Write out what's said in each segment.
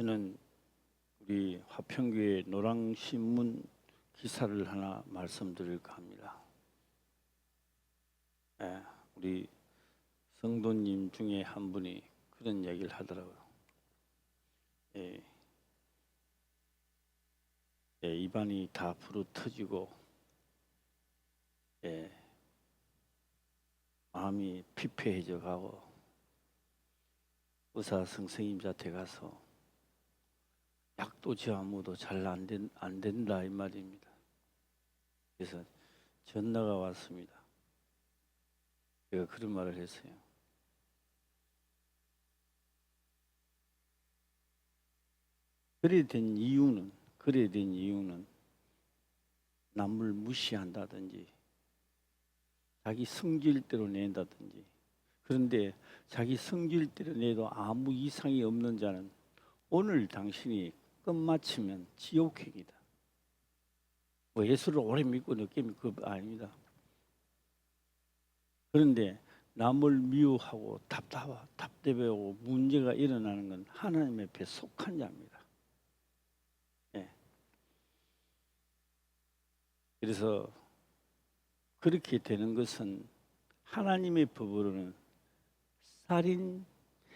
저는 우리 화평교회 노랑신문 기사를 하나 말씀드릴까 합니다. 우리 성도님 중에 한 분이 그런 얘기를 하더라고요. 입안이 다 부르터지고 마음이 피폐해져 가고 의사 선생님한테 가서 약도 지아무도 잘 안 된다 이 말입니다. 그래서 전화가 왔습니다. 제가 그런 말을 했어요. 그래 된 이유는 남을 무시한다든지 자기 성질대로 낸다든지, 그런데 자기 성질대로 내도 아무 이상이 없는 자는 오늘 당신이 끝마치면 지옥행이다. 뭐 예수를 오래 믿고 늦게 믿고 그거 아닙니다. 그런데 남을 미워하고 답답해하고 문제가 일어나는 건 하나님 앞에 속한 자입니다. 그래서 그렇게 되는 것은 하나님의 법으로는 살인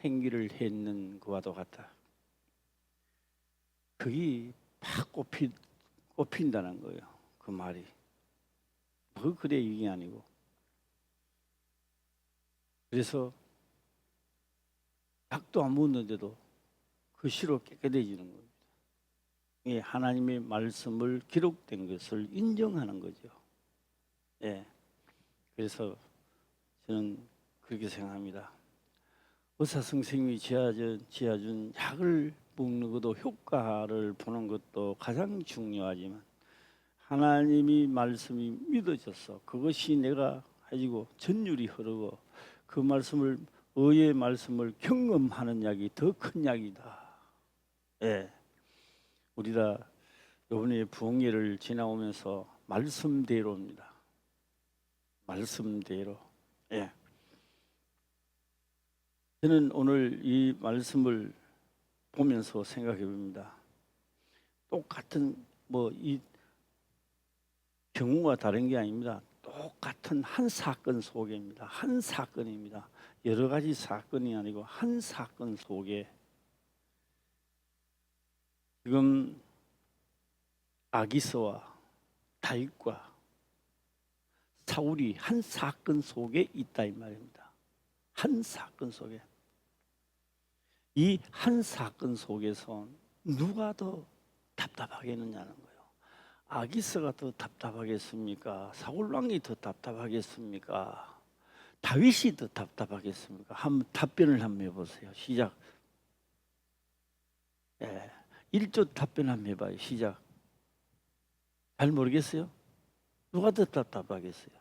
행위를 했는 것과도 같다. 그게 팍 꼽힌다는 거예요. 그 말이. 뭐 그래 이게 아니고. 그래서 약도 안 먹는데도 그 시로 깨끗해지는 겁니다. 이게 하나님의 말씀을 기록된 것을 인정하는 거죠. 그래서 저는 그렇게 생각합니다. 의사 선생님이 지어준 약을 먹는 것도 효과를 보는 것도 가장 중요하지만 하나님이 말씀이 믿어져서 그것이 내가 가지고 전율이 흐르고 그 말씀을 의의 말씀을 경험하는 약이 더 큰 약이다. 우리가 이번에 부흥회를 지나오면서 말씀대로입니다. 말씀대로. 저는 오늘 이 말씀을 보면서 생각해 봅니다. 똑같은 이 경우가 다른 게 아닙니다. 똑같은 한 사건 속에입니다. 한 사건입니다. 여러 가지 사건이 아니고 한 사건 속에 지금 아기스와 다윗과 사울이 한 사건 속에 있다 이 말입니다. 한 사건 속에. 이 한 사건 속에서 누가 더 답답하겠느냐는 거예요. 아기스가 더 답답하겠습니까? 사울왕이 더 답답하겠습니까? 다윗이 더 답답하겠습니까? 한번 답변을 한번 해보세요. 시작. 1조 답변 한번 해봐요. 시작. 잘 모르겠어요? 누가 더 답답하겠어요?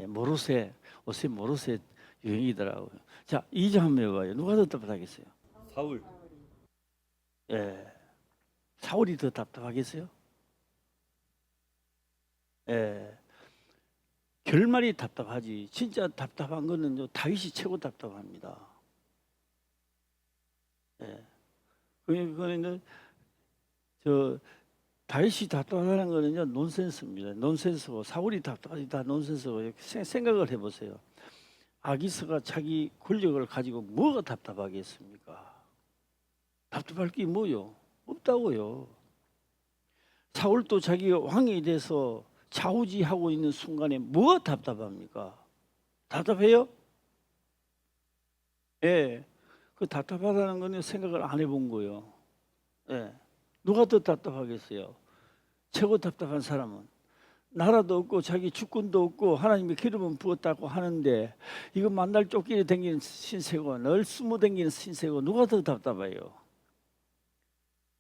모르세, 요새 모르세 유행이더라고요. 자, 2조 한번 해봐요. 누가 더 답답하겠어요? 사울. 사울이 더 답답하겠어요? 결말이 답답하지. 진짜 답답한 거는 다윗이 최고 답답합니다. 그거는 다윗이 답답하다는 거는요 논센스입니다. 논센스고 사울이 답답하지 다 논센스고. 생각을 해보세요. 아기스가 자기 권력을 가지고 뭐가 답답하겠습니까? 답답할 게 뭐요? 없다고요. 사울도 자기가 왕이 돼서 좌우지하고 있는 순간에 뭐가 답답합니까? 답답해요? 그 답답하다는 거는 생각을 안 해본 거예요. 누가 더 답답하겠어요? 최고 답답한 사람은 나라도 없고 자기 주권도 없고 하나님의 기름은 부었다고 하는데 이거 만날 쫓기게 댕기는 신세고 늘 숨어 댕기는 신세고 누가 더 답답해요?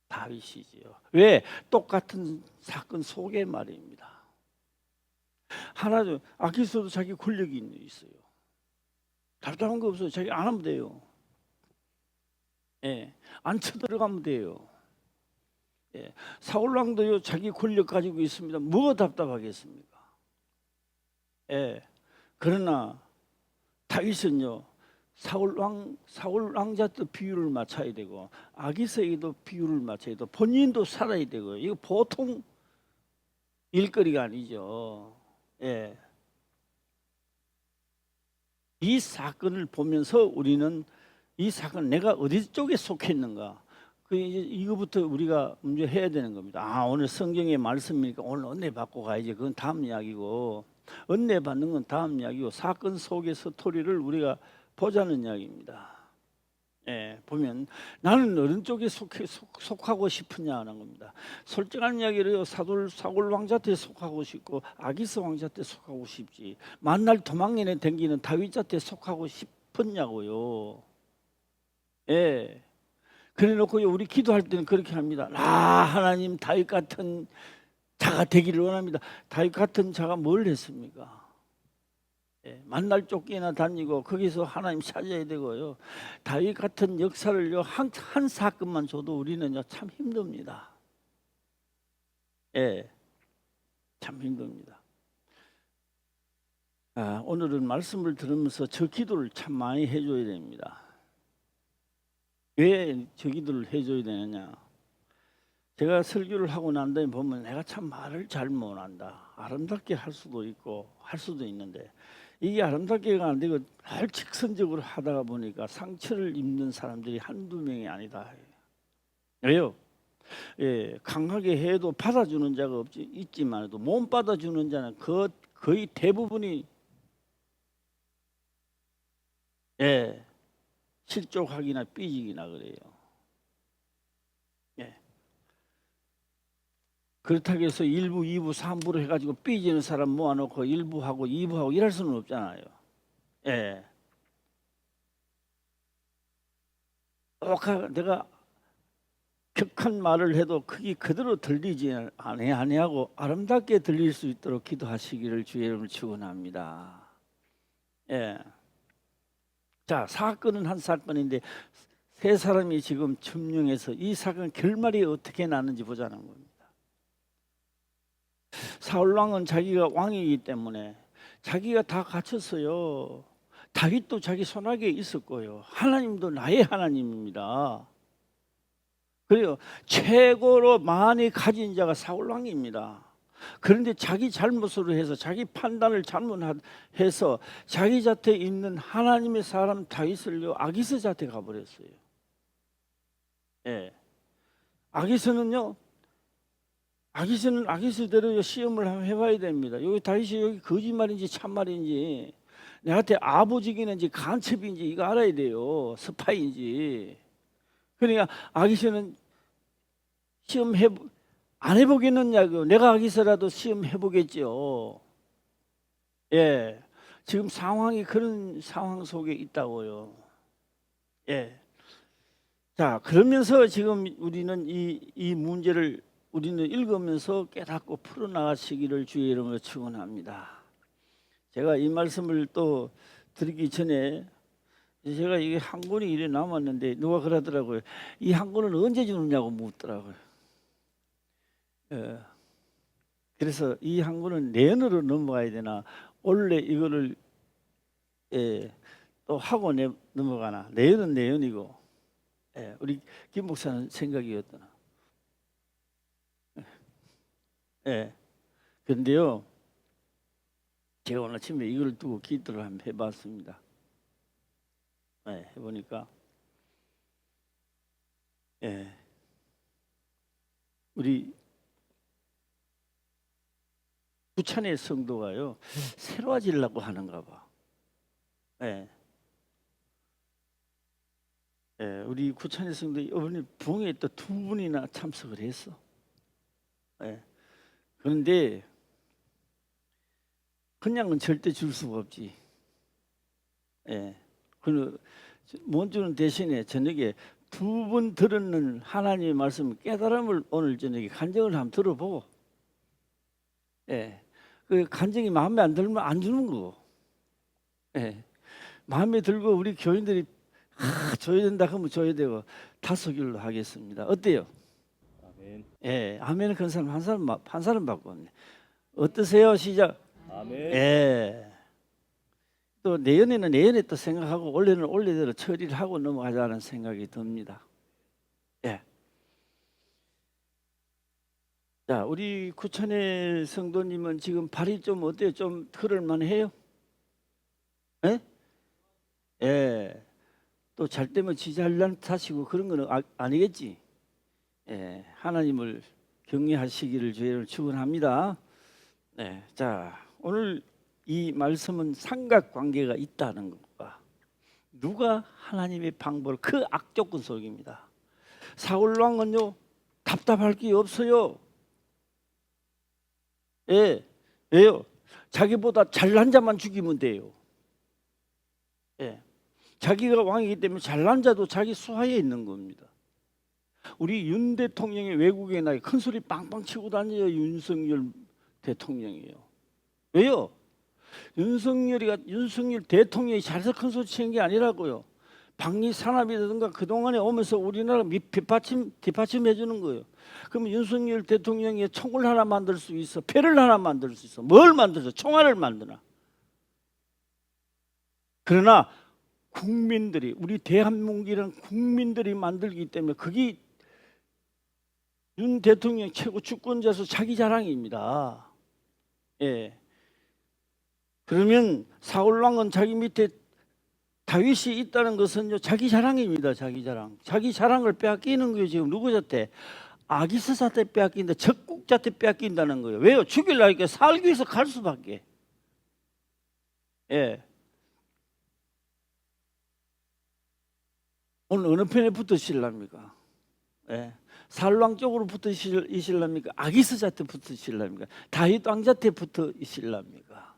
다윗이지요. 왜? 똑같은 사건 속에 말입니다. 하나도 아기스도 자기 권력이 있어요. 답답한 거 없어요. 자기 안 하면 돼요. 안 쳐들어가면 돼요. 사울왕도요 자기 권력 가지고 있습니다. 뭐가 답답하겠습니까? 그러나 다윗은요 사울 왕자도 비율을 맞춰야 되고 아기서에게도 비율을 맞춰야 되고 본인도 살아야 되고 이거 보통 일거리가 아니죠. 예. 이 사건을 보면서 우리는 이 사건 내가 어디 쪽에 속했는가 이거부터 우리가 먼저 해야 되는 겁니다. 오늘 성경의 말씀이니까 오늘 은혜 받고 가야지. 그건 다음 이야기고 은혜 받는 건 다음 이야기고 사건 속의 스토리를 우리가 보자는 이야기입니다. 예, 보면 나는 어느 쪽에 속하고 싶으냐 하는 겁니다. 솔직한 이야기를 사울 왕자한테 속하고 싶고 아기스 왕자한테 속하고 싶지 만날 도망내는 댕기는 다윗한테 속하고 싶었냐고요. 예. 그래 놓고 우리 기도할 때는 그렇게 합니다. 하나님 다윗 같은 자가 되기를 원합니다. 다윗 같은 자가 뭘 했습니까? 예, 만날 쫓기나 다니고 거기서 하나님 찾아야 되고요. 다윗 같은 역사를요 한 사건만 줘도 우리는요 참 힘듭니다. 예, 참 힘듭니다. 오늘은 말씀을 들으면서 저 기도를 참 많이 해줘야 됩니다. 왜 저 기도를 해줘야 되느냐? 제가 설교를 하고 난 다음에 보면 내가 참 말을 잘 못한다. 아름답게 할 수도 있고 할 수도 있는데 이게 아름답게가 안 되고 늘 직선적으로 하다가 보니까 상처를 입는 사람들이 한두 명이 아니다. 왜요? 예, 강하게 해도 받아주는 자가 있지만도 못 받아주는 자는 거의 대부분이 실족하기나 삐지기나 그래요. 예. 그렇다고 해서 1부, 2부, 3부로 해가지고 삐지는 사람 모아놓고 1부하고 2부하고 이럴 수는 없잖아요. 예. 내가 격한 말을 해도 그게 그대로 들리지 아니하고 아름답게 들릴 수 있도록 기도하시기를 주의 이름으로 축원합니다. 예. 자, 사건은 한 사건인데 세 사람이 지금 점령해서 이 사건 결말이 어떻게 나는지 보자는 겁니다. 사울 왕은 자기가 왕이기 때문에 자기가 다 갖췄어요. 다윗도 자기 손아귀에 있었고요. 하나님도 나의 하나님입니다. 그래요. 최고로 많이 가진 자가 사울 왕입니다. 그런데 자기 잘못으로 해서 자기 판단을 잘못해서 자기 자태 있는 하나님의 사람 다윗을요 아기스 자태 가버렸어요. 예. 아기스는 아기스대로 시험을 한번 해봐야 됩니다. 여기 다윗이 여기 거짓말인지 참말인지 내한테 아버지기는지 간첩인지 이거 알아야 돼요. 스파이인지. 그러니까 아기스는 시험 안 해보겠느냐고. 내가 아기서라도 시험 해보겠죠. 예, 지금 상황이 그런 상황 속에 있다고요. 예. 자, 그러면서 지금 우리는 이 문제를 우리는 읽으면서 깨닫고 풀어나가시기를 주의 이름으로 축원합니다. 제가 이 말씀을 또 드리기 전에 제가 이게 한 권이 이래 남았는데 누가 그러더라고요. 이 한 권을 언제 주느냐고 묻더라고요. 그래서 이 한 권은 내년으로 넘어가야 되나 원래 이거를 또 하고 넘어가나 내년은 내년이고 우리 김 목사는 생각이었더나. 그런데요 제가 오늘 아침에 이걸 두고 기도를 한번 해봤습니다. 해보니까 우리 부천의 성도가요 새로워지려고 하는가 봐. 우리 구천의 성도 이번에 부흥에 또 2분이나 참석을 했어. 그런데 그냥은 절대 줄 수가 없지. 못 주는 대신에 저녁에 2번 들었는 하나님의 말씀 깨달음을 오늘 저녁에 간증을 한번 들어보고 그 간증이 마음에 안 들면 안 주는 거고 마음에 들고 우리 교인들이 줘야 된다 하면 줘야 되고 다소결로 하겠습니다. 어때요? 아멘. 아멘은 큰 사람 한 사람 받고 왔네. 어떠세요? 시작. 아멘. 또 내년에는 내년에 또 생각하고 올해는 올해대로 처리를 하고 넘어가자는 생각이 듭니다. 예. 자, 우리 구천의 성도님은 지금 발이 좀 어때요? 좀 흐를만 해요? 예? 예. 또 잘 때면 지잘난 타시고 그런 거는 아니겠지? 예. 하나님을 경외하시기를 주의를 축원합니다. 네. 자, 오늘 이 말씀은 삼각관계가 있다는 것과 누가 하나님의 방법을 그 악조건 속입니다. 사울 왕은요 답답할 게 없어요. 예, 왜요? 자기보다 잘난 자만 죽이면 돼요. 예, 자기가 왕이기 때문에 잘난 자도 자기 수하에 있는 겁니다. 우리 윤 대통령이 외국에 나가 큰 소리 빵빵 치고 다녀요. 윤석열 대통령이요. 왜요? 윤석열 대통령이 잘해서 큰 소리 치는 게 아니라고요. 방위 산업이라든가 그동안에 오면서 우리나라 뒷받침해 주는 거예요. 그러면 윤석열 대통령이 총을 하나 만들 수 있어, 패를 하나 만들 수 있어. 뭘 만들어? 총알을 만드나? 그러나 국민들이, 우리 대한민국이라는 국민들이 만들기 때문에 그게 윤 대통령 최고 주권자로서 자기 자랑입니다. 예. 그러면 사울 왕은 자기 밑에 다윗이 있다는 것은요 자기 자랑입니다. 자기 자랑. 자기 자랑을 빼앗기는 거예요. 지금 누구한테? 아기스한테 빼앗긴다. 적국자한테 빼앗긴다는 거예요. 왜요? 죽이려니까 살기 위해서 갈 수밖에. 예. 오늘 어느 편에 붙으실랍니까? 예. 살왕 쪽으로 붙으실랍니까? 아기스한테 붙으실랍니까? 다윗 왕자한테 붙으실랍니까?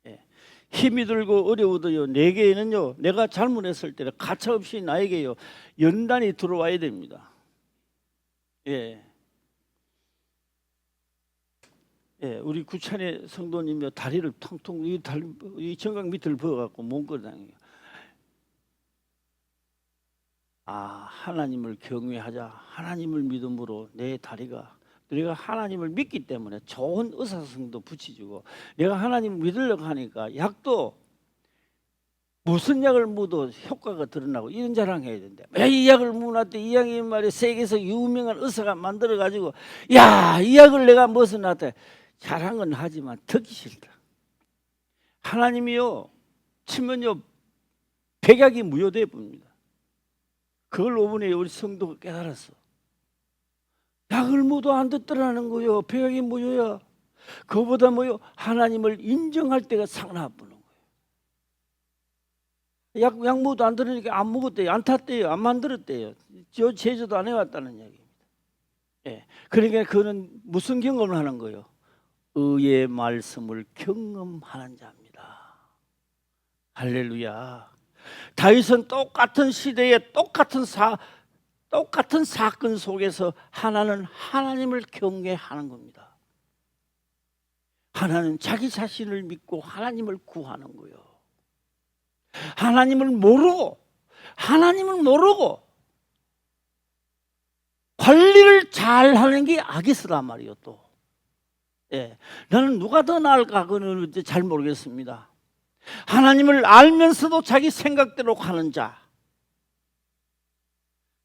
예. 힘이 들고 어려워도요 내게는요 내가 잘못했을 때는 가차없이 나에게요 연단이 들어와야 됩니다. 예. 예, 우리 구찬의 성도님이 다리를 텅텅 이 정강 밑을 버어갖고 몽골당해요. 아, 하나님을 경외하자. 하나님을 믿음으로 내 다리가 내가 하나님을 믿기 때문에 좋은 의사성도 붙여주고 내가 하나님을 믿으려고 하니까 약도 무슨 약을 묻어 효과가 드러나고 이런 자랑해야 된다. 왜 이 약을 묻었대? 이 약이 말이야 세계에서 유명한 의사가 만들어가지고 야, 이 약을 내가 무슨 놨대? 자랑은 하지만 듣기 싫다. 하나님이요 치면요 백약이 무효돼 봅니다. 그걸 5분에 우리 성도가 깨달았어. 약을 모두 안 듣더라는 거요. 백약이 무효야. 그거보다 뭐요? 하나님을 인정할 때가 상나쁘는 거예요. 약 모두 안 들으니까 안 먹었대요. 안 탔대요. 안 만들었대요. 저 제조도 안 해왔다는 이야기입니다. 예. 그러니까 그는 무슨 경험을 하는 거예요? 의의 말씀을 경험하는 자입니다. 할렐루야. 다윗은 똑같은 시대에 똑같은 사건 속에서 하나는 하나님을 경외하는 겁니다. 하나는 자기 자신을 믿고 하나님을 구하는 거예요. 하나님을 모르고 관리를 잘 하는 게 아기스란 말이에요. 또 예. 나는 누가 더 나을까 그거는 잘 모르겠습니다. 하나님을 알면서도 자기 생각대로 가는 자.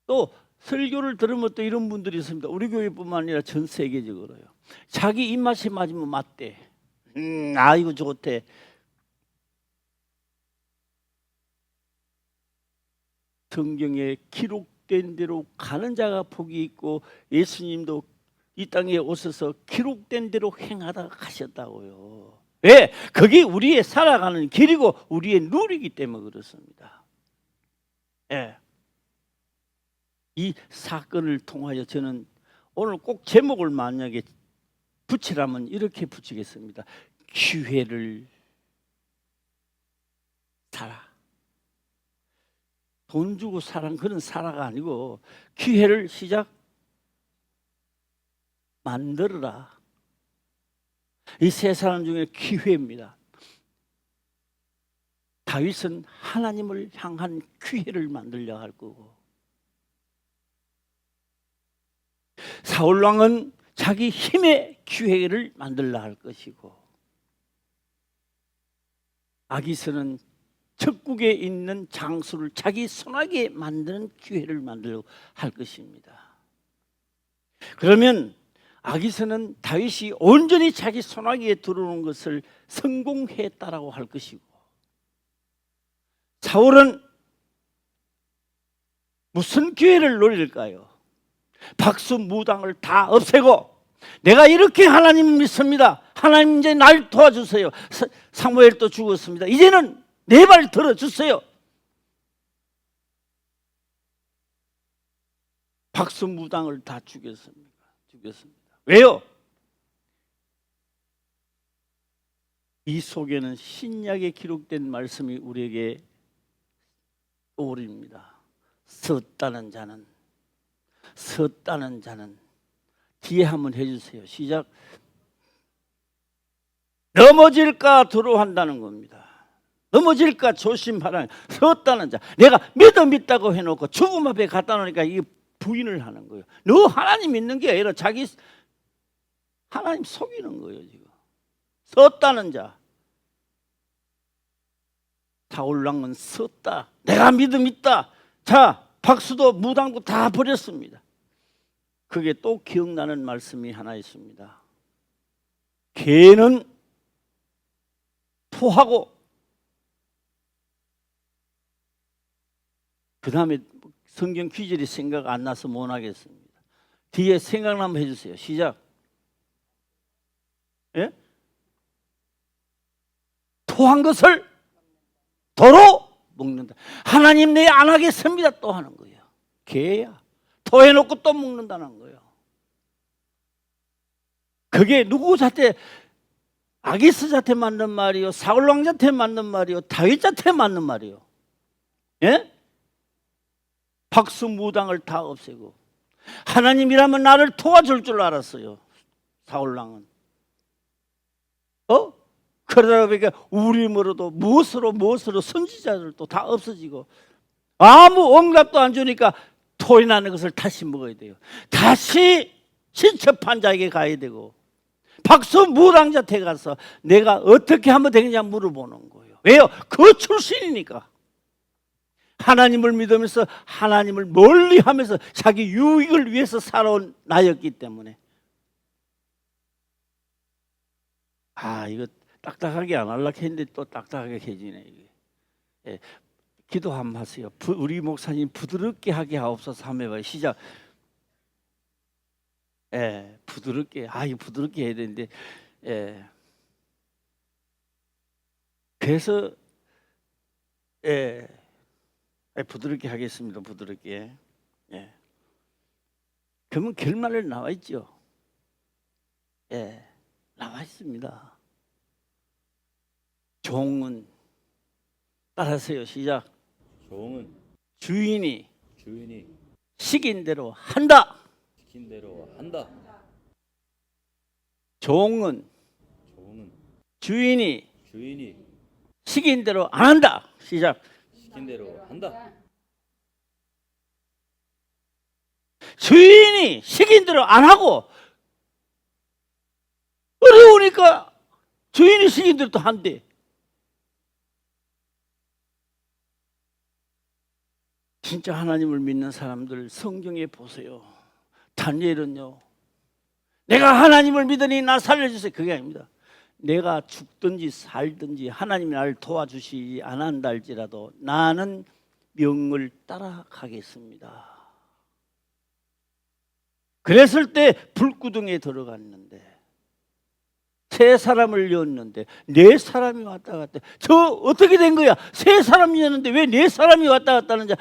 또 설교를 들으면 또 이런 분들이 있습니다. 우리 교회뿐만 아니라 전 세계적으로요. 자기 입맛에 맞으면 맞대. 이거 좋대. 성경에 기록된 대로 가는 자가 복이 있고 예수님도 이 땅에 오셔서 기록된 대로 행하다 가셨다고요. 왜? 그게 우리의 살아가는 길이고 우리의 룰이기 때문에 그렇습니다. 예. 이 사건을 통하여 저는 오늘 꼭 제목을 만약에 붙이라면 이렇게 붙이겠습니다. 기회를 살아. 돈 주고 사는 그런 살아가 아니고 기회를 시작 만들어라. 이 세 사람 중에 기회입니다. 다윗은 하나님을 향한 기회를 만들려 할 거고 사울 왕은 자기 힘의 기회를 만들려 할 것이고 아기스는 적국에 있는 장수를 자기 손아귀에 만드는 기회를 만들려고 할 것입니다. 그러면 아기스는 다윗이 온전히 자기 손아귀에 들어오는 것을 성공했다라고 할 것이고, 사울은 무슨 기회를 노릴까요? 박수무당을 다 없애고, 내가 이렇게 하나님 믿습니다, 하나님 이제 날 도와주세요, 사무엘도 죽었습니다, 이제는 내 말 들어주세요. 박수무당을 다 죽였습니다. 왜요? 이 속에는 신약에 기록된 말씀이 우리에게 떠오릅니다. 섰다는 자는, 섰다는 자는, 뒤에 한번 해주세요. 시작. 넘어질까 두려워한다는 겁니다. 넘어질까 조심하라. 섰다는 자, 내가 믿다고 해놓고 죽음 앞에 갖다 놓으니까 이게 부인을 하는 거예요. 너 하나님 믿는 게 아니라 자기 하나님 속이는 거예요. 지금 섰다는 자, 사울왕은 섰다, 내가 믿음 있다. 자, 박수도 무당도 다 버렸습니다. 그게 또 기억나는 말씀이 하나 있습니다. 개는 토하고, 그 다음에 성경 귀절이 생각 안 나서 못 하겠습니다. 뒤에 생각나면 해주세요. 시작. 예? 토한 것을 도로 먹는다. 하나님 내 안 하겠습니다 또 하는 거예요. 개야. 토해놓고 또 먹는다는 거예요. 그게 누구 자태? 아기스 자태 맞는 말이요, 사울왕 자태 맞는 말이요, 다윗 자태 맞는 말이요. 예? 박수무당을 다 없애고, 하나님이라면 나를 도와줄 줄 알았어요. 사울왕은. 그러다 보니까 우림으로도 무엇으로 선지자들도 다 없어지고, 아무 응답도 안 주니까 토이 나는 것을 다시 먹어야 돼요. 다시 신첩한 자에게 가야 되고, 박수무당자한테 가서 내가 어떻게 하면 되느냐 물어보는 거예요. 왜요? 그 출신이니까. 하나님을 믿으면서 하나님을 멀리하면서 자기 유익을 위해서 살아온 나였기 때문에. 이거 딱딱하게 안 하려고 했는데 또 딱딱하게 해지네. 이게. 예, 기도 한번 하세요. 우리 목사님 부드럽게 하게 하옵소서 한번 해봐요. 시작. 예, 부드럽게. 이거 부드럽게 해야 되는데. 예. 그래서 부드럽게 하겠습니다. 부드럽게. 예. 그러면 결말에 나와 있죠. 예, 나와 있습니다. 종은, 따라하세요. 시작. 종은 주인이 시킨 대로 한다. 시킨 대로 한다. 종은 주인이 주인이 시킨 대로 안 한다. 시작. 시킨 대로 한다. 주인이 시킨 대로 안 하고, 어려우니까 주인이 시킨 대로 또 한대. 진짜 하나님을 믿는 사람들 성경에 보세요. 다니엘은요, 내가 하나님을 믿으니 나 살려주세요, 그게 아닙니다. 내가 죽든지 살든지 하나님이 나를 도와주시지 않는다 할지라도 나는 명을 따라가겠습니다. 그랬을 때 불구덩이에 들어갔는데, 세 사람을 였는데 네 사람이 왔다 갔다. 저 어떻게 된 거야? 세 사람이었는데 왜 네 사람이 왔다 갔다 하는지.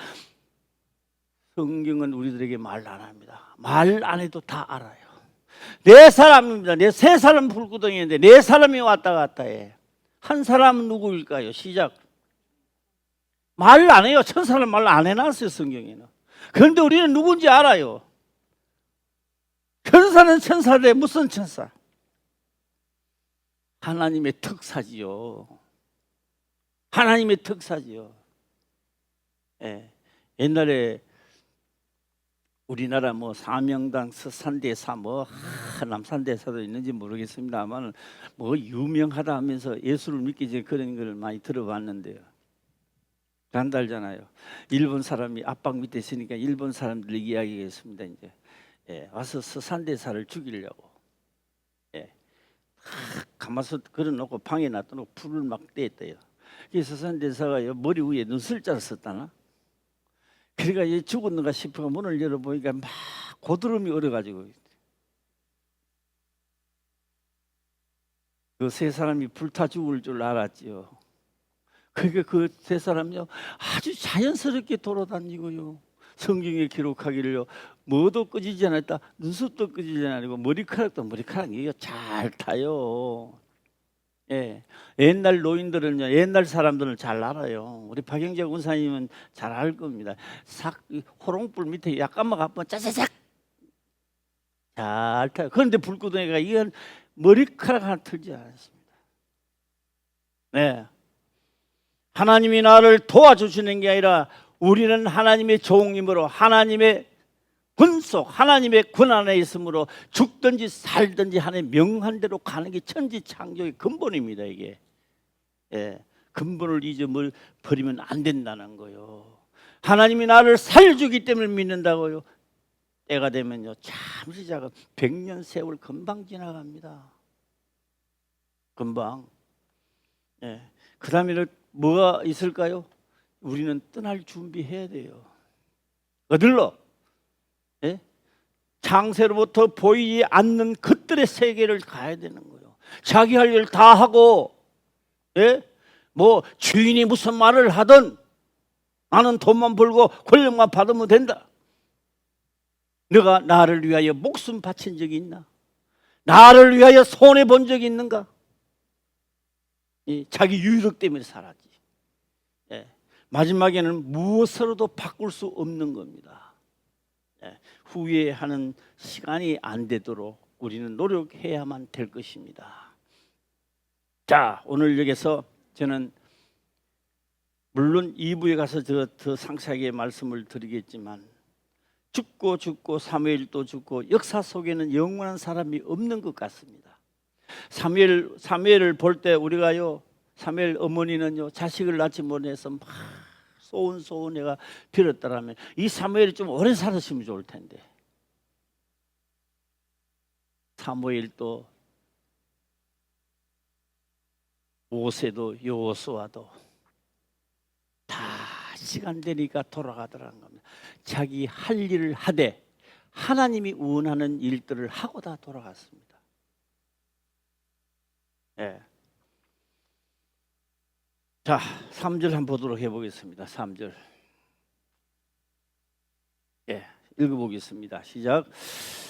성경은 우리들에게 말 안 합니다. 말 안 해도 다 알아요. 네 사람입니다. 세 사람 불구덩이인데 네 사람이 왔다 갔다 해. 한 사람은 누구일까요? 시작. 말 안 해요. 천사는 말 안 해놨어요, 성경에는. 그런데 우리는 누군지 알아요. 천사는 천사인데 무슨 천사? 하나님의 특사지요. 하나님의 특사지요. 예. 옛날에 우리나라 뭐 사명당 서산대사 뭐 남산대사도 있는지 모르겠습니다만 뭐 유명하다 하면서 예수를 믿기 전에 그런 걸 많이 들어봤는데요. 난달잖아요. 일본 사람이 압박 밑에 있으니까 일본 사람들 이야기겠습니다. 이제 와서 서산대사를 죽이려고 가마솥 걸어놓고 방에 놔두고 불을 막 뗐대요. 그래서 서산대사가 머리 위에 눈술자를 썼다나. 그러니까 얘 죽었는가 싶어가 문을 열어보니까 막 고드름이 얼어가지고 그 세 사람이 불타 죽을 줄 알았지요. 그러니까 그 세 사람이요 아주 자연스럽게 돌아다니고요. 성경에 기록하기를요 뭐도 꺼지지 않았다, 눈썹도 꺼지지 않고 머리카락도 이거 잘 타요. 옛날 노인들은요, 옛날 사람들은 잘 알아요. 우리 박영재 군사님은 잘 알 겁니다. 호롱불 밑에 약간만 가면 짜자작 잘 타요. 그런데 불구덩이가 이건 머리카락 하나 틀지 않았습니다. 하나님이 나를 도와주시는 게 아니라 우리는 하나님의 종임으로 하나님의 군속, 하나님의 군 안에 있으므로 죽든지 살든지 하나님의 명한 대로 가는 게 천지창조의 근본입니다. 이게 근본을 잊어버리면 안 된다는 거요. 하나님이 나를 살려주기 때문에 믿는다고요. 때가 되면요 잠시 작은 100년 세월 금방 지나갑니다. 금방. 그 다음에는 뭐가 있을까요? 우리는 떠날 준비해야 돼요. 어딜로? 창세로부터 보이지 않는 것들의 세계를 가야 되는 거예요. 자기 할 일 다 하고, 뭐 주인이 무슨 말을 하든 나는 돈만 벌고 권력만 받으면 된다. 너가 나를 위하여 목숨 바친 적이 있나? 나를 위하여 손해 본 적이 있는가? 자기 유익 때문에 살았지. 마지막에는 무엇으로도 바꿀 수 없는 겁니다. 후회하는 시간이 안 되도록 우리는 노력해야만 될 것입니다. 자, 오늘 여기서 저는 물론 2부에 가서 더 상세하게 말씀을 드리겠지만 죽고 사무엘도 죽고 역사 속에는 영원한 사람이 없는 것 같습니다. 사무엘을 볼 때 우리가요, 사무엘 어머니는요 자식을 낳지 못해서 막 소원 내가 빌었더라면 이 사무엘이 좀 오래 살았으면 좋을 텐데. 사무엘도 모세도 여호수아도 다 시간 되니까 돌아가더라는 겁니다. 자기 할 일을 하되 하나님이 원하는 일들을 하고 다 돌아갔습니다. 자, 3절 한번 보도록 해보겠습니다. 3절. 읽어보겠습니다. 시작.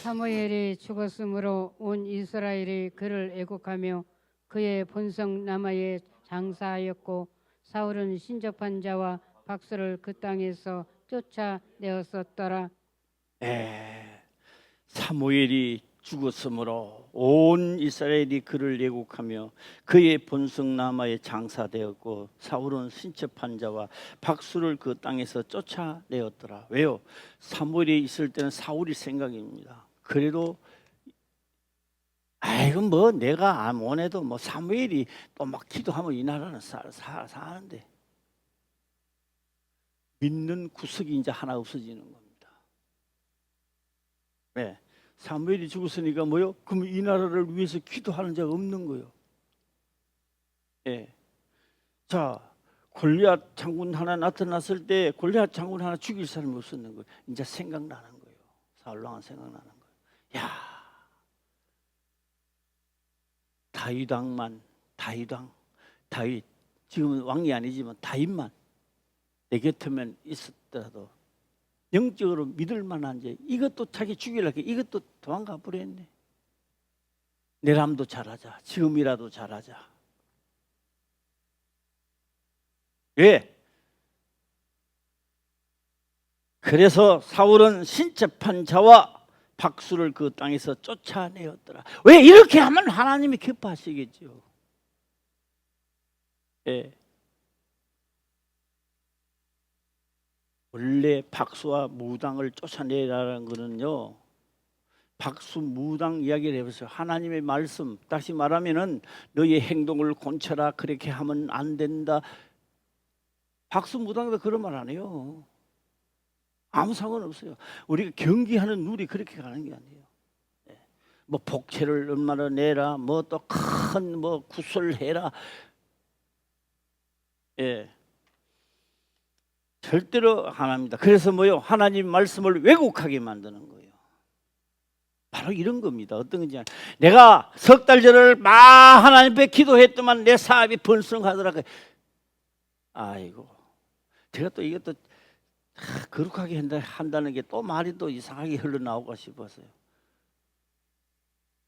사무엘이 죽었으므로 온 이스라엘이 그를 애국하며 그의 본성 라마에 장사하였고 사울은 신접한 자와 박수를 그 땅에서 쫓아내었었더라. 사무엘이 죽었으므로 온 이스라엘이 그를 애국하며 그의 본성 라마에 장사되었고 사울은 신첩한 자와 박수를 그 땅에서 쫓아내었더라. 왜요? 사무엘이 있을 때는 사울이 생각입니다. 그래도 아이고 뭐 내가 안 원해도 뭐 사무엘이 또 막 기도하면 이 나라는 사는데 믿는 구석이 이제 하나 없어지는 겁니다. 사무엘이 죽었으니까 뭐요? 그럼 이 나라를 위해서 기도하는 자가 없는 거예요. 자, 골리앗 장군 하나 나타났을 때 골리앗 장군 하나 죽일 사람이 없었는 거예요. 이제 생각나는 거예요. 사울왕은 생각나는 거예요. 야, 다윗 지금은 왕이 아니지만 다윗만 내 곁에만 있었더라도 영적으로 믿을 만한 자, 이것도 자기 죽이려고 이것도 도망가 버렸네. 내람도 잘하자. 지금이라도 잘하자. 그래서 사울은 신첩한 자와 박수를 그 땅에서 쫓아내었더라. 왜 이렇게 하면 하나님이 기뻐하시겠죠. 원래 박수와 무당을 쫓아내라는 거는요, 박수 무당 이야기를 해보세요. 하나님의 말씀, 다시 말하면은 너의 행동을 곤쳐라, 그렇게 하면 안 된다. 박수 무당도 그런 말 안 해요. 아무 상관없어요. 우리가 경기하는 룰이 그렇게 가는 게 아니에요. 뭐 복채를 얼마나 내라, 뭐 또 큰 뭐 구설해라. 예, 절대로 안 합니다. 그래서 뭐요? 하나님 말씀을 왜곡하게 만드는 거예요. 바로 이런 겁니다. 어떤 건지 내가 석 달 전을 막 하나님 앞에 기도했더만 내 사업이 번성하더라. 아이고, 제가 또 이것도 거룩하게 한다는 게 또 말이 또 이상하게 흘러나오고 싶어서요.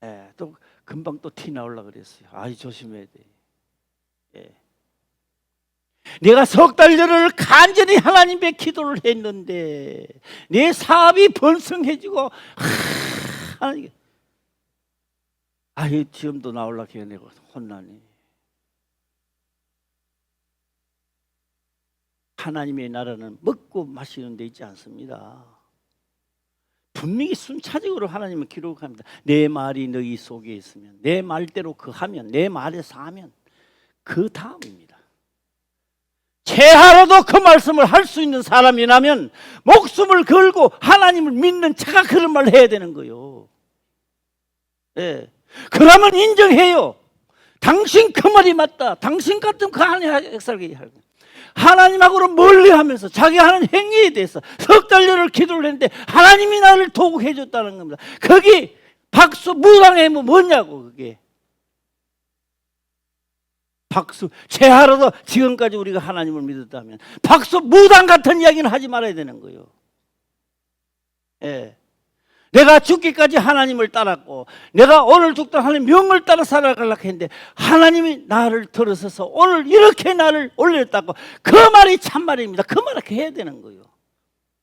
예, 또 금방 또 티 나올라 그랬어요. 아이, 조심해야 돼. 예. 내가 석 달 전을 간절히 하나님께 기도를 했는데 내 사업이 번성해지고 하나님, 아이, 지금도 나올라 걔네가 혼나니. 하나님의 나라는 먹고 마시는 데 있지 않습니다. 분명히 순차적으로 하나님은 기록합니다. 내 말이 너희 속에 있으면, 내 말대로 하면, 내 말에서 하면 그 다음입니다. 채하라도 그 말씀을 할 수 있는 사람이라면 목숨을 걸고 하나님을 믿는 자가 그런 말을 해야 되는 거예요. 예. 그러면 인정해요. 당신 그 말이 맞다. 당신 같은 그 하나님 역사를 하고 하나님하고는 멀리하면서 자기 하는 행위에 대해서 석 달전을 기도를 했는데 하나님이 나를 도구해 줬다는 겁니다. 거기 박수 무당에 뭐냐고. 그게 박수 채하라도 지금까지 우리가 하나님을 믿었다면 박수 무당 같은 이야기는 하지 말아야 되는 거예요. 예. 내가 죽기까지 하나님을 따랐고 내가 오늘 죽던 하나님 명을 따라 살아가려고 했는데 하나님이 나를 들어서서 오늘 이렇게 나를 올렸다고, 그 말이 참말입니다. 그 말을 해야 되는 거예요.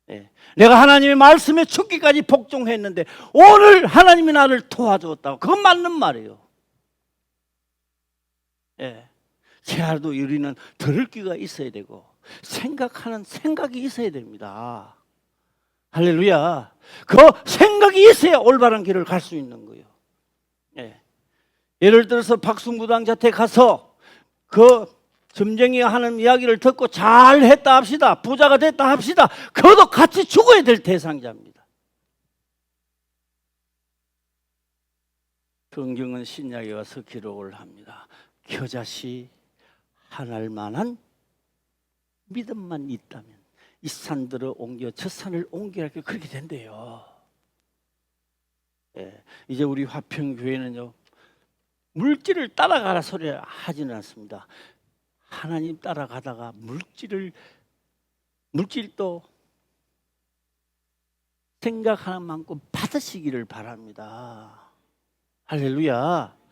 예. 내가 하나님의 말씀에 죽기까지 복종했는데 오늘 하나님이 나를 도와주었다고, 그건 맞는 말이에요. 예. 제하도 우리는 들을 귀가 있어야 되고 생각하는 생각이 있어야 됩니다. 할렐루야. 그 생각이 있어야 올바른 길을 갈 수 있는 거예요. 예. 예를 들어서 박수무당자한테 가서 그 점쟁이가 하는 이야기를 듣고 잘했다 합시다. 부자가 됐다 합시다. 그것도 같이 죽어야 될 대상자입니다. 성경은 신약에 와서 기록을 합니다. 겨자씨 하나일 만한 믿음만 있다면 이 산들을 옮겨 저 산을 옮기라, 그렇게 된대요. 예, 이제 우리 화평교회는요, 물질을 따라가라 소리 하지는 않습니다. 하나님 따라가다가 물질도 생각하는 만큼 받으시기를 바랍니다. 할렐루야.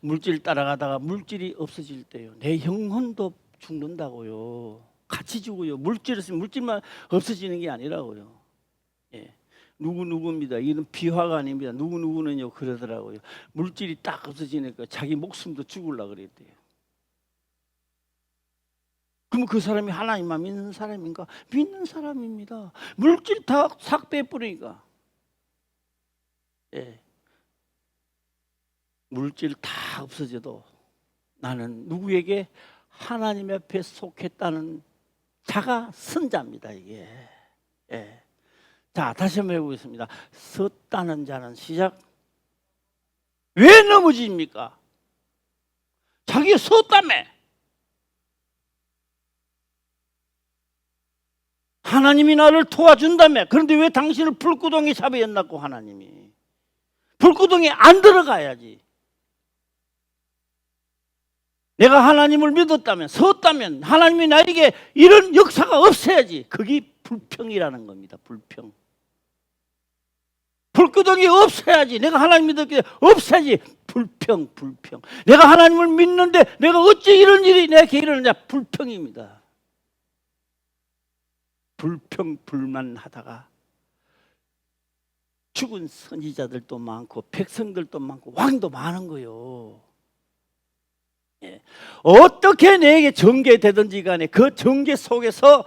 물질 따라가다가 물질이 없어질 때요, 내 영혼도 죽는다고요. 같이 죽어요. 물질만 없어지는 게 아니라고요. 예. 누구입니다. 이건 비화가 아닙니다. 누구는요 그러더라고요. 물질이 딱 없어지니까 자기 목숨도 죽으려고 그랬대요. 그럼 그 사람이 하나님만 믿는 사람인가? 믿는 사람입니다. 물질 다 싹 빼버리니까. 예. 물질 다 없어져도 나는 누구에게? 하나님 앞에 속했다는 자가 선자입니다. 이게. 예. 자, 다시 한번 해보겠습니다. 섰다는 자는 시작. 왜 넘어집니까? 자기가 섰다며. 하나님이 나를 도와준다며. 그런데 왜 당신을 불구덩이 잡아였나고? 하나님이 불구덩이 안 들어가야지. 내가 하나님을 믿었다면, 섰다면 하나님이 나에게 이런 역사가 없어야지. 그게 불평이라는 겁니다. 불평. 불구덩이 없어야지. 내가 하나님 믿었기에 없어야지. 불평. 내가 하나님을 믿는데 내가 어찌 이런 일이 내게 일어나냐. 불평입니다. 불평불만하다가 죽은 선지자들도 많고 백성들도 많고 왕도 많은 거예요. 예. 어떻게 내게 전개되든지 간에 그 전개 속에서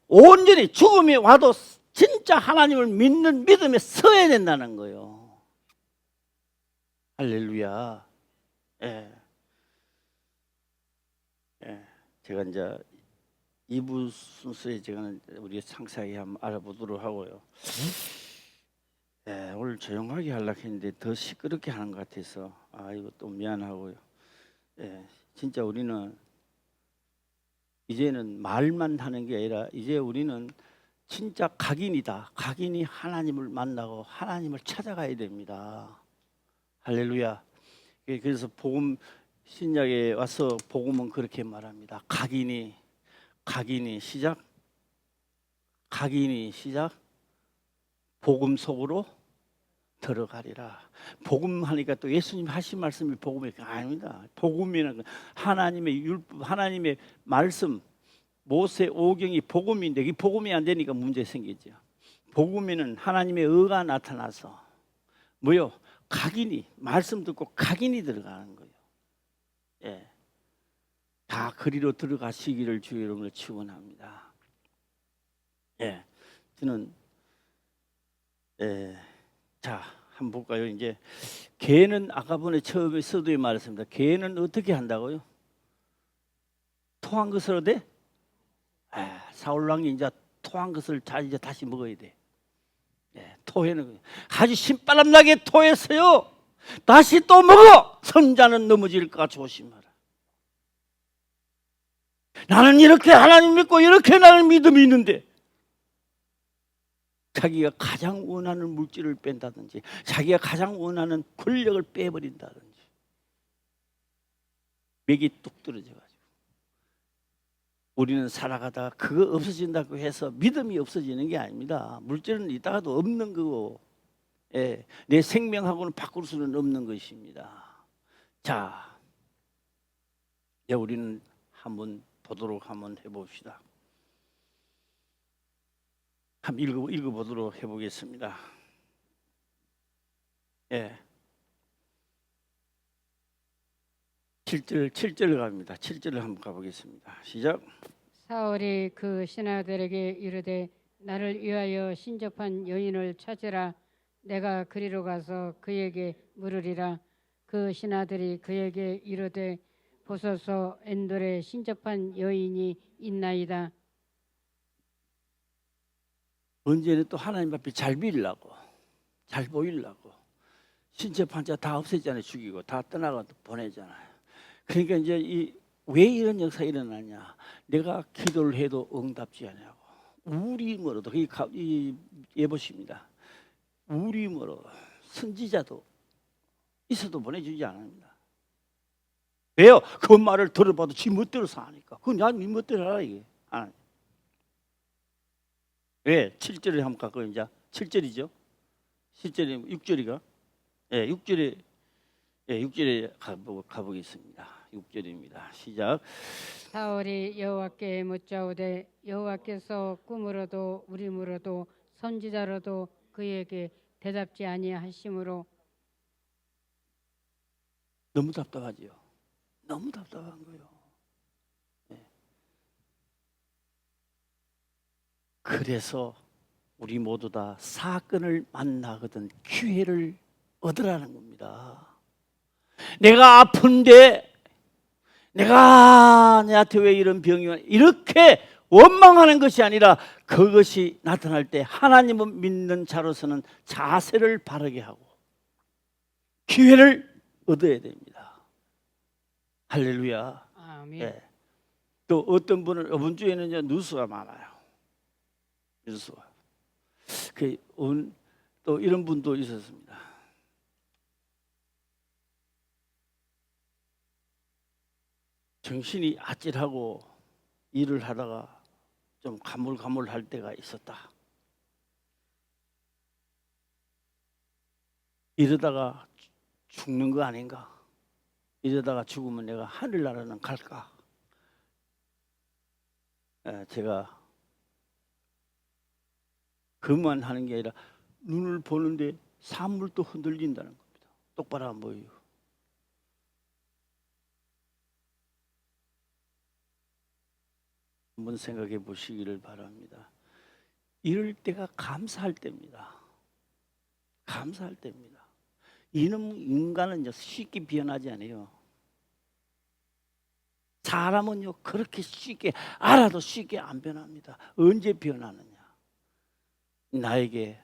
온전히 죽음이 와도 진짜 하나님을 믿는 믿음에 서야 된다는 거예요. 할렐루야. 예. 예. 제가 이제 2부 순서에 제가 우리 상세하게 한번 알아보도록 하고요. 예, 오늘 조용하게 하려고 했는데 더 시끄럽게 하는 것 같아서 이거 또 미안하고요. 예, 진짜 우리는 이제는 말만 하는 게 아니라 이제 우리는 진짜 각인이다. 각인이 하나님을 만나고 하나님을 찾아가야 됩니다. 할렐루야. 그래서 복음 신약에 와서 복음은 그렇게 말합니다. 각인이 시작. 각인이 시작. 복음 속으로 들어가리라. 복음 하니까 또 예수님 하신 말씀이 복음이 아닙니다. 복음이라는 건 하나님의 율법, 하나님의 말씀, 모세 오경이 복음인데 이 복음이 안 되니까 문제 생기죠. 복음에는 하나님의 의가 나타나서 뭐요? 각인이 말씀 듣고 각인이 들어가는 거예요. 예, 다 그리로 들어가시기를 주의 이름으로 축원합니다. 예, 저는 자 한번 볼까요? 이제 개는 아까 전에 처음에 서두에 말했습니다. 개는 어떻게 한다고요? 토한 것으로 돼? 사울 왕이 이제 토한 것을 이제 다시 먹어야 돼. 토해는 아주 신바람 나게 토했어요. 다시 또 먹어. 선자는 넘어질까 조심하라. 나는 이렇게 하나님 믿고 이렇게 나는 믿음이 있는데 자기가 가장 원하는 물질을 뺀다든지 자기가 가장 원하는 권력을 빼버린다든지 맥이 뚝 떨어져가지고 우리는 살아가다가 그거 없어진다고 해서 믿음이 없어지는 게 아닙니다. 물질은 있다가도 없는 거고 내 생명하고는 바꿀 수는 없는 것입니다. 자, 이제 우리는 한번 보도록 한번 해봅시다. 한번 읽어보도록 해보겠습니다. 7절 갑니다. 7절을 한번 가보겠습니다. 시작. 사울이 그 신하들에게 이르되 나를 위하여 신접한 여인을 찾으라. 내가 그리로 가서 그에게 물으리라. 그 신하들이 그에게 이르되 보소서 엔돌에 신접한 여인이 있나이다. 언제는 또 하나님 앞에 잘 빌려고 잘 보이려고 신접한 자 다 없애잖아요. 죽이고 다 떠나가 보내잖아요. 그러니까 이제 왜 이런 역사가 일어나냐? 내가 기도를 해도 응답지 않냐고. 우리므로도 예보십니다. 우리므로 선지자도 있어도 보내주지 않습니다. 왜요? 그 말을 들어봐도 지 멋대로서 하니까. 그건 네 멋대로 하라 이게. 왜? 7절에 한번 갖고 이제 7절이죠. 7절이 6절이가 6절에 가보겠습니다. 6절입니다. 시작. 사울이 여호와께 묻자오되 여호와께서 꿈으로도 우림으로도 선지자로도 그에게 대답지 아니하심으로 너무 답답하지요. 너무 답답한 거예요. 그래서 우리 모두 다 사건을 만나거든 기회를 얻으라는 겁니다. 내가 아픈데 내가 내한테 왜 이런 병이 와? 이렇게 원망하는 것이 아니라 그것이 나타날 때 하나님을 믿는 자로서는 자세를 바르게 하고 기회를 얻어야 됩니다. 할렐루야. 아멘. 또 어떤 분은 이번 주에는 뉴스가 많아요. 뉴스가. 또 이런 분도 있었습니다. 정신이 아찔하고 일을 하다가 좀 가물가물할 때가 있었다. 이러다가 죽는 거 아닌가? 이러다가 죽으면 내가 하늘나라는 갈까? 제가 그만 하는 게 아니라 눈을 보는데 산물도 흔들린다는 겁니다. 똑바로 안 보여요. 한번 생각해 보시기를 바랍니다. 이럴 때가 감사할 때입니다. 감사할 때입니다. 이놈 인간은 쉽게 변하지 않아요. 사람은요 그렇게 쉽게 알아도 쉽게 안 변합니다. 언제 변하느냐? 나에게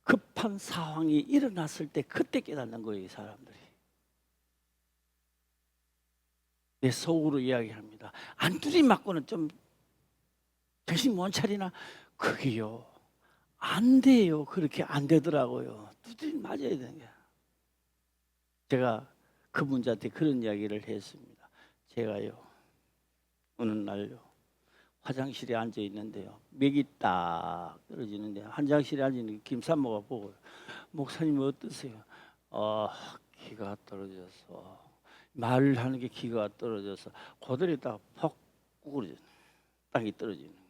급한 상황이 일어났을 때 그때 깨닫는 거예요. 이 사람들이. 내 속으로 이야기합니다. 안두리 맞고는 좀 정신 못 차리나? 그게요 안 돼요. 그렇게 안 되더라고요. 두드리 맞아야 되는 게. 제가 그분한테 그런 이야기를 했습니다. 제가요 어느 날요 화장실에 앉아 있는데요 맥이 딱 떨어지는데 화장실에 앉아 있는 김산모가 보고 목사님 어떠세요? 기가 떨어져서 말을 하는 게 기가 떨어져서 고들이 딱 퍽 구부러져 땅이 떨어지는 거예요.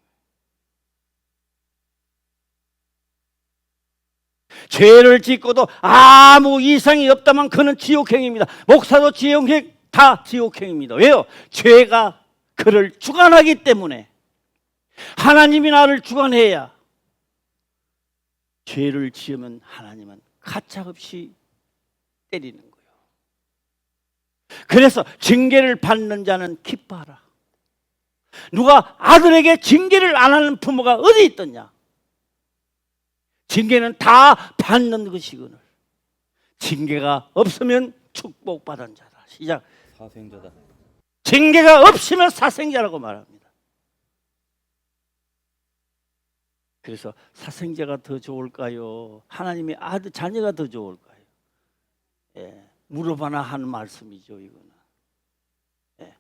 죄를 짓고도 아무 이상이 없다면 그는 지옥행입니다. 목사도 지옥행, 다 지옥행입니다. 왜요? 죄가 그를 주관하기 때문에. 하나님이 나를 주관해야. 죄를 지으면 하나님은 가차없이 때리는 거예요. 그래서 징계를 받는 자는 기뻐하라. 누가 아들에게 징계를 안 하는 부모가 어디 있더냐? 징계는 다 받는 것이거늘. 징계가 없으면 축복받은 자다. 시작. 사생자다. 징계가 없으면 사생자라고 말합니다. 그래서 사생자가 더 좋을까요? 하나님의 아들 자녀가 더 좋을까요? 예, 물어봐나 하는 말씀이죠. 이거는. 예.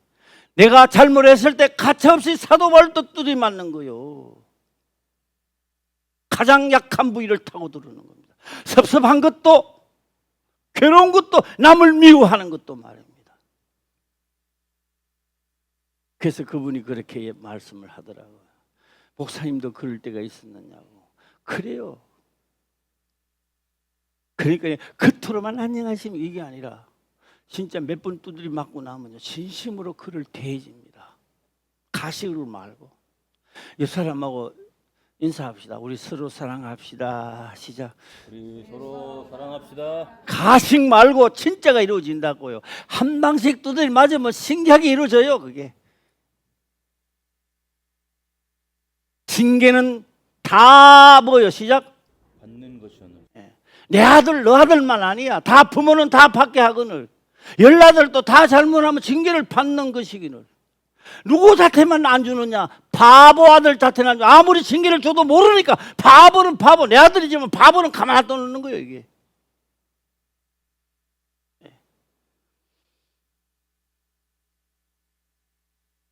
내가 잘못했을 때 가차없이 사도 바울도 들이맞는 거요. 가장 약한 부위를 타고 들어오는 겁니다. 섭섭한 것도 괴로운 것도 남을 미워하는 것도 말입니다. 그래서 그분이 그렇게 말씀을 하더라고요. 목사님도 그럴 때가 있었느냐고. 그래요. 그러니까 겉으로만 안녕하시면 이게 아니라 진짜 몇 번 두드리 맞고 나면요 진심으로 그를 대해집니다. 가식으로 말고. 이 사람하고 인사합시다. 우리 서로 사랑합시다. 시작. 우리 서로 사랑합시다. 가식 말고 진짜가 이루어진다고요. 한 방씩 두드리 맞으면 신기하게 이루어져요. 그게. 징계는 다 뭐요? 시작. 받는 것이오늘. 내 아들 너 아들만 아니야. 다 부모는 다 받게 하거늘. 열아들도 다 잘못하면 징계를 받는 것이기늘. 누구 자태만 안 주느냐? 바보 아들 자태는 안 줘. 아무리 징계를 줘도 모르니까 바보는 바보. 내 아들이지만 바보는 가만 안 두는 거예요. 이게.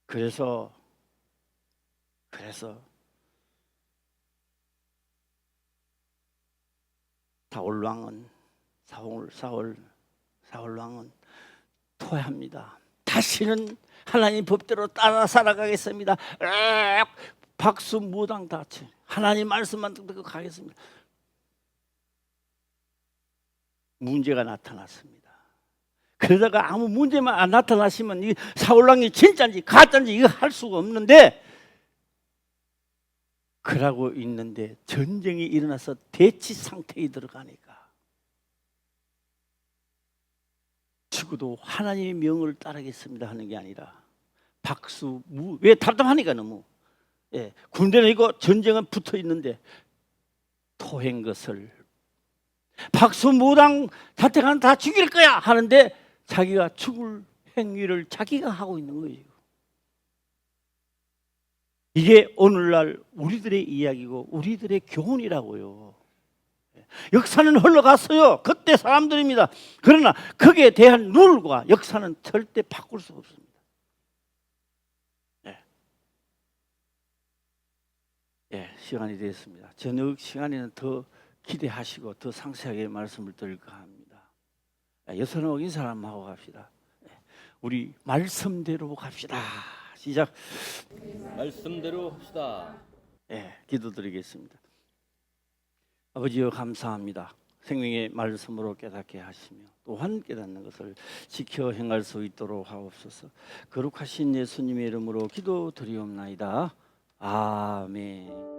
그래서 사울 왕은 토해합니다. 다시는 하나님 법대로 따라 살아가겠습니다. 박수 무당 다치. 하나님 말씀만 듣고 가겠습니다. 문제가 나타났습니다. 그러다가 아무 문제만 안 나타나시면 이 사울 왕이 진짜인지 가짜인지 이거 할 수가 없는데 그러고 있는데 전쟁이 일어나서 대치 상태에 들어가니까 죽어도 하나님의 명을 따르겠습니다 하는 게 아니라 박수 왜 답답하니까 너무 군대는 이거 전쟁은 붙어 있는데 토한 것을 박수 무당 자택하는 다 죽일 거야 하는데 자기가 죽을 행위를 자기가 하고 있는 거예요. 이게 오늘날 우리들의 이야기고 우리들의 교훈이라고요. 역사는 흘러갔어요. 그때 사람들입니다. 그러나 거기에 대한 룰과 역사는 절대 바꿀 수 없습니다. 시간이 됐습니다. 저녁 시간에는 더 기대하시고 더 상세하게 말씀을 드릴까 합니다. 여선호 인사람하고 갑시다. 우리 말씀대로 갑시다. 시작. 말씀대로 합시다. 기도드리겠습니다. 아버지여 감사합니다. 생명의 말씀으로 깨닫게 하시며 또한 깨닫는 것을 지켜 행할 수 있도록 하옵소서. 거룩하신 예수님의 이름으로 기도드리옵나이다. 아멘.